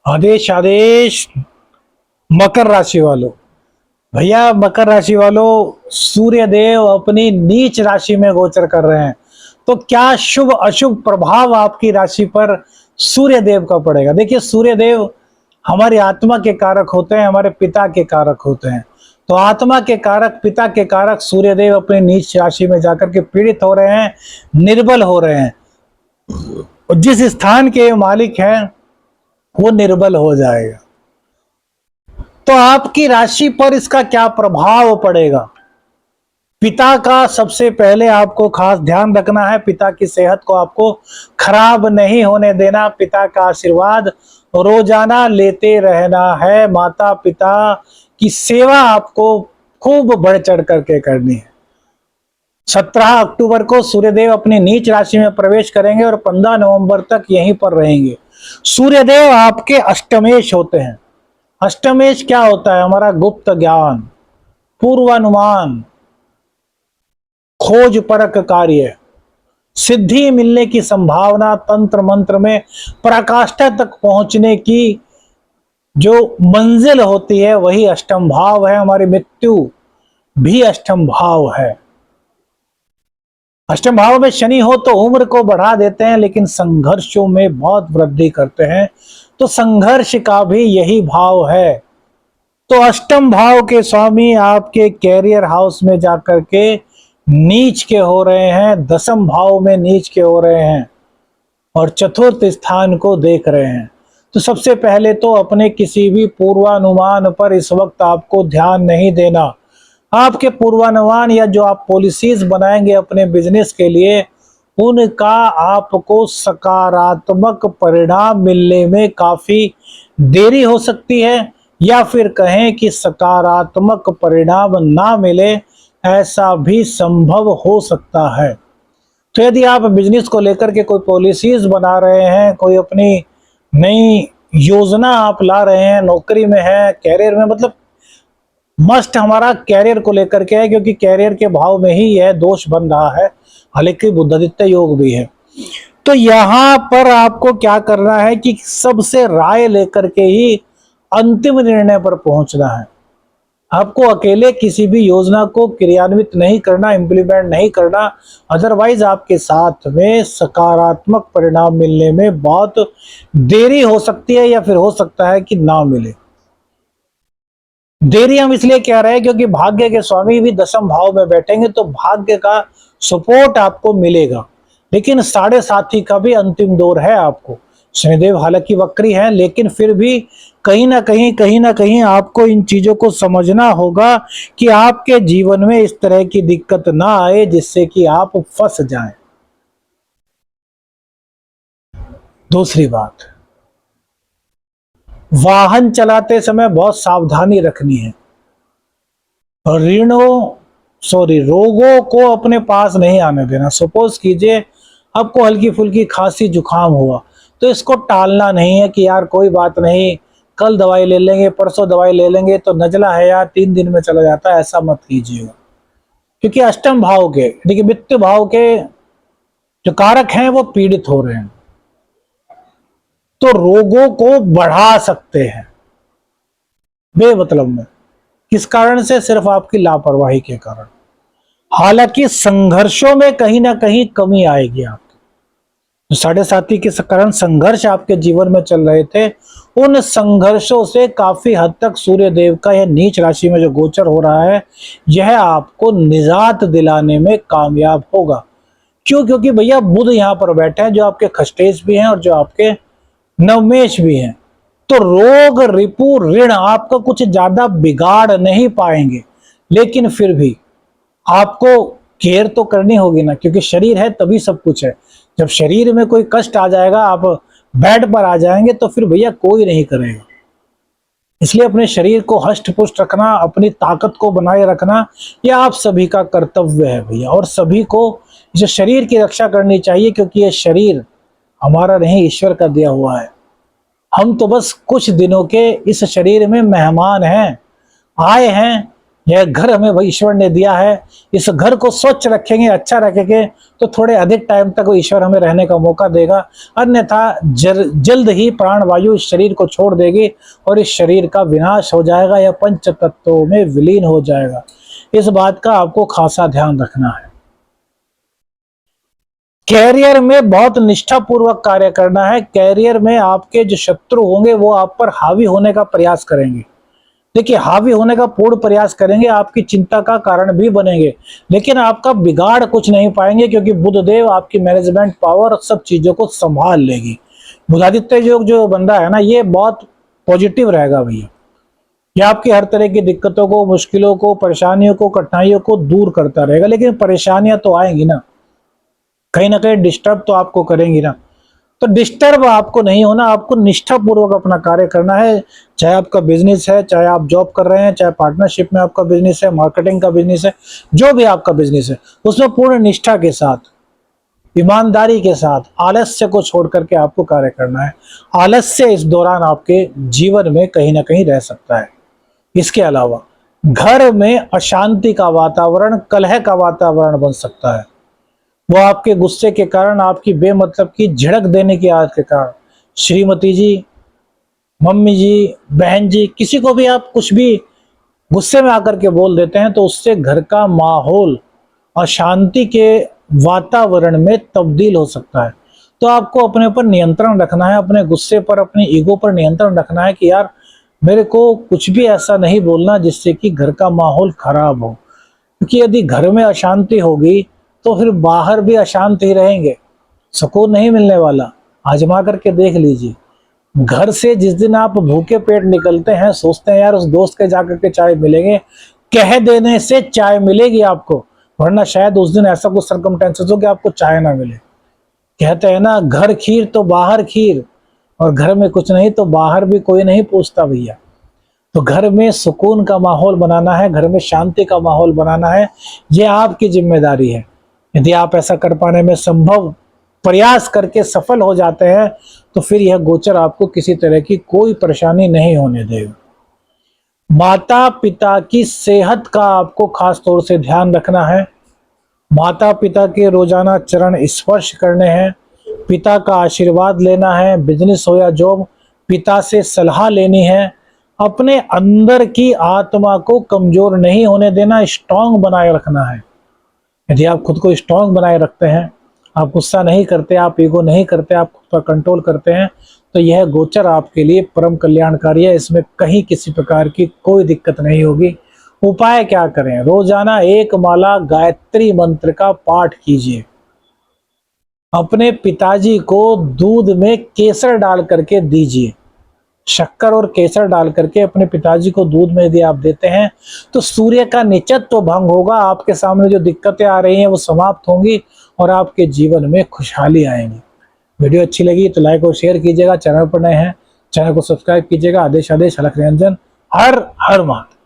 आदेश आदेश। मकर राशि वालों, भैया मकर राशि वालों, सूर्य देव अपनी नीच राशि में गोचर कर रहे हैं। तो क्या शुभ अशुभ प्रभाव आपकी राशि पर सूर्य देव का पड़ेगा? देखिए, सूर्य देव हमारी आत्मा के कारक होते हैं, हमारे पिता के कारक होते हैं। तो आत्मा के कारक, पिता के कारक सूर्य देव अपनी नीच राशि में जाकर के पीड़ित हो रहे हैं, निर्बल हो रहे हैं। और जिस स्थान के मालिक हैं वो निर्बल हो जाएगा। तो आपकी राशि पर इसका क्या प्रभाव पड़ेगा? पिता का सबसे पहले आपको खास ध्यान रखना है। पिता की सेहत को आपको खराब नहीं होने देना। पिता का आशीर्वाद रोजाना लेते रहना है। माता पिता की सेवा आपको खूब बढ़ चढ़ करके करनी है। 17 अक्टूबर को सूर्यदेव अपनी नीच राशि में प्रवेश करेंगे और 15 नवंबर तक यहीं पर रहेंगे। सूर्यदेव आपके अष्टमेश होते हैं। अष्टमेश क्या होता है? हमारा गुप्त ज्ञान, पूर्वानुमान, खोज परख कार्य, सिद्धि मिलने की संभावना, तंत्र मंत्र में पराकाष्ठा तक पहुंचने की जो मंजिल होती है वही अष्टम भाव है। हमारी मृत्यु भी अष्टम भाव है। अष्टम भाव में शनि हो तो उम्र को बढ़ा देते हैं, लेकिन संघर्षों में बहुत वृद्धि करते हैं। तो संघर्ष का भी यही भाव है। तो अष्टम भाव के स्वामी आपके कैरियर हाउस में जाकर के नीच के हो रहे हैं, दसम भाव में नीच के हो रहे हैं और चतुर्थ स्थान को देख रहे हैं। तो सबसे पहले तो अपने किसी भी पूर्वानुमान पर इस वक्त आपको ध्यान नहीं देना। आपके पूर्वानुमान या जो आप पॉलिसीज बनाएंगे अपने बिजनेस के लिए, उनका आपको सकारात्मक परिणाम मिलने में काफी देरी हो सकती है, या फिर कहें कि सकारात्मक परिणाम ना मिले, ऐसा भी संभव हो सकता है। तो यदि आप बिजनेस को लेकर के कोई पॉलिसीज बना रहे हैं, कोई अपनी नई योजना आप ला रहे हैं, नौकरी में है, कैरियर में, मतलब मस्ट हमारा कैरियर को लेकर के है, क्योंकि कैरियर के भाव में ही यह दोष बन रहा है। हालांकि बुधादित्य योग भी है। तो यहां पर आपको क्या करना है कि सबसे राय लेकर के ही अंतिम निर्णय पर पहुंचना है। आपको अकेले किसी भी योजना को क्रियान्वित नहीं करना, इंप्लीमेंट नहीं करना, अदरवाइज आपके साथ में सकारात्मक परिणाम मिलने में बहुत देरी हो सकती है, या फिर हो सकता है कि ना मिले। देरी हम इसलिए कह रहे हैं क्योंकि भाग्य के स्वामी भी दसम भाव में बैठेंगे, तो भाग्य का सपोर्ट आपको मिलेगा। लेकिन साढ़े साथी का भी अंतिम दौर है आपको। शनिदेव हालांकि वक्री है, लेकिन फिर भी कहीं ना कहीं आपको इन चीजों को समझना होगा कि आपके जीवन में इस तरह की दिक्कत ना आए जिससे कि आप फंस जाएं। दूसरी बात, वाहन चलाते समय बहुत सावधानी रखनी है। रोगों को अपने पास नहीं आने देना। सपोज कीजिए आपको हल्की फुल्की खांसी जुकाम हुआ, तो इसको टालना नहीं है कि यार कोई बात नहीं, कल दवाई ले लेंगे, परसों दवाई ले लेंगे, तो नजला है यार 3 दिन में चला जाता है, ऐसा मत कीजिएगा। क्योंकि अष्टम भाव के, देखिए मृत्यु भाव के जो कारक हैं वो पीड़ित हो रहे हैं, तो रोगों को बढ़ा सकते हैं बेमतलब में। किस कारण से? सिर्फ आपकी लापरवाही के कारण। हालांकि संघर्षों में कहीं ना कहीं कमी आएगी आपकी। जो साढ़े साथी के कारण संघर्ष आपके जीवन में चल रहे थे, उन संघर्षों से काफी हद तक सूर्य देव का यह नीच राशि में जो गोचर हो रहा है, यह आपको निजात दिलाने में कामयाब होगा। क्यों? क्योंकि भैया बुध यहाँ पर बैठे हैं, जो आपके खष्टेश भी हैं और जो आपके नवमेश भी हैं। तो रोग रिपु ऋण आपका कुछ ज्यादा बिगाड़ नहीं पाएंगे, लेकिन फिर भी आपको केयर तो करनी होगी ना, क्योंकि शरीर है तभी सब कुछ है। जब शरीर में कोई कष्ट आ जाएगा, आप बेड पर आ जाएंगे, तो फिर भैया कोई नहीं करेगा। इसलिए अपने शरीर को हष्ट पुष्ट रखना, अपनी ताकत को बनाए रखना, यह आप सभी का कर्तव्य है भैया। और सभी को इस शरीर की रक्षा करनी चाहिए, क्योंकि यह शरीर हमारा नहीं, ईश्वर का दिया हुआ है। हम तो बस कुछ दिनों के इस शरीर में मेहमान हैं, आए हैं, यह घर हमें वही ईश्वर ने दिया है, इस घर को स्वच्छ रखेंगे, अच्छा रखेंगे तो थोड़े अधिक टाइम तक वो ईश्वर हमें रहने का मौका देगा, अन्यथा जल्द ही प्राणवायु इस शरीर को छोड़ देगी और इस शरीर का विनाश हो जाएगा या पंच तत्वों में विलीन हो जाएगा। इस बात का आपको खासा ध्यान रखना है। कैरियर में बहुत निष्ठापूर्वक कार्य करना है। कैरियर में आपके जो शत्रु होंगे वो आप पर हावी होने का प्रयास करेंगे। देखिए, हावी होने का पूर्ण प्रयास करेंगे, आपकी चिंता का कारण भी बनेंगे, लेकिन आपका बिगाड़ कुछ नहीं पाएंगे, क्योंकि बुध देव आपकी मैनेजमेंट पावर सब चीजों को संभाल लेगी। बुधादित्य योग जो बंदा है ना, ये बहुत पॉजिटिव रहेगा भैया। ये आपकी हर तरह की दिक्कतों को, मुश्किलों को, परेशानियों को, कठिनाइयों को दूर करता रहेगा। लेकिन परेशानियां तो आएंगी ना कहीं डिस्टर्ब तो आपको करेंगी ना। तो डिस्टर्ब आपको नहीं होना, आपको निष्ठापूर्वक अपना कार्य करना है। चाहे आपका बिजनेस है, चाहे आप जॉब कर रहे हैं, चाहे पार्टनरशिप में आपका बिजनेस है, मार्केटिंग का बिजनेस है, जो भी आपका बिजनेस है उसमें पूर्ण निष्ठा के साथ, ईमानदारी के साथ, आलस्य को छोड़ करके आपको कार्य करना है। आलस्य इस दौरान आपके जीवन में कहीं ना कहीं रह सकता है। इसके अलावा घर में अशांति का वातावरण, कलह का वातावरण बन सकता है। वो आपके गुस्से के कारण, आपकी बेमतलब की झिड़क देने की आदत के कारण, श्रीमती जी, मम्मी जी, बहन जी, किसी को भी आप कुछ भी गुस्से में आकर के बोल देते हैं तो उससे घर का माहौल अशांति के वातावरण में तब्दील हो सकता है। तो आपको अपने ऊपर नियंत्रण रखना है, अपने गुस्से पर, अपने ईगो पर नियंत्रण रखना है कि यार मेरे को कुछ भी ऐसा नहीं बोलना जिससे कि घर का माहौल खराब हो। क्योंकि यदि घर में अशांति होगी तो फिर बाहर भी अशांत ही रहेंगे, सुकून नहीं मिलने वाला। आजमा करके देख लीजिए, घर से जिस दिन आप भूखे पेट निकलते हैं, सोचते हैं यार उस दोस्त के जाकर के चाय मिलेंगे, कह देने से चाय मिलेगी आपको, वरना शायद उस दिन ऐसा कुछ सर्कमस्टेंसेस हो कि आपको चाय ना मिले। कहते हैं ना, घर खीर तो बाहर खीर, और घर में कुछ नहीं तो बाहर भी कोई नहीं पूछता भैया। तो घर में सुकून का माहौल बनाना है, घर में शांति का माहौल बनाना है, ये आपकी जिम्मेदारी है। यदि आप ऐसा कर पाने में संभव प्रयास करके सफल हो जाते हैं तो फिर यह गोचर आपको किसी तरह की कोई परेशानी नहीं होने देगा। माता पिता की सेहत का आपको खास तौर से ध्यान रखना है। माता पिता के रोजाना चरण स्पर्श करने हैं, पिता का आशीर्वाद लेना है, बिजनेस हो या जॉब, पिता से सलाह लेनी है। अपने अंदर की आत्मा को कमजोर नहीं होने देना, स्ट्रांग बनाए रखना है। यदि आप खुद को स्ट्रांग बनाए रखते हैं, आप गुस्सा नहीं करते, आप ईगो नहीं करते, आप खुद पर कंट्रोल करते हैं, तो यह गोचर आपके लिए परम कल्याणकारी है। इसमें कहीं किसी प्रकार की कोई दिक्कत नहीं होगी। उपाय क्या करें? रोजाना 1 माला गायत्री मंत्र का पाठ कीजिए। अपने पिताजी को दूध में केसर डाल करके दीजिए। शक्कर और केसर डाल करके अपने पिताजी को दूध में यदि आप देते हैं तो सूर्य का नीचत्व तो भंग होगा, आपके सामने जो दिक्कतें आ रही हैं वो समाप्त होंगी और आपके जीवन में खुशहाली आएंगी। वीडियो अच्छी लगी तो लाइक और शेयर कीजिएगा। चैनल पर नए हैं चैनल को सब्सक्राइब कीजिएगा। आदेश आदेश अलख निरंजन। हर हर महादेव।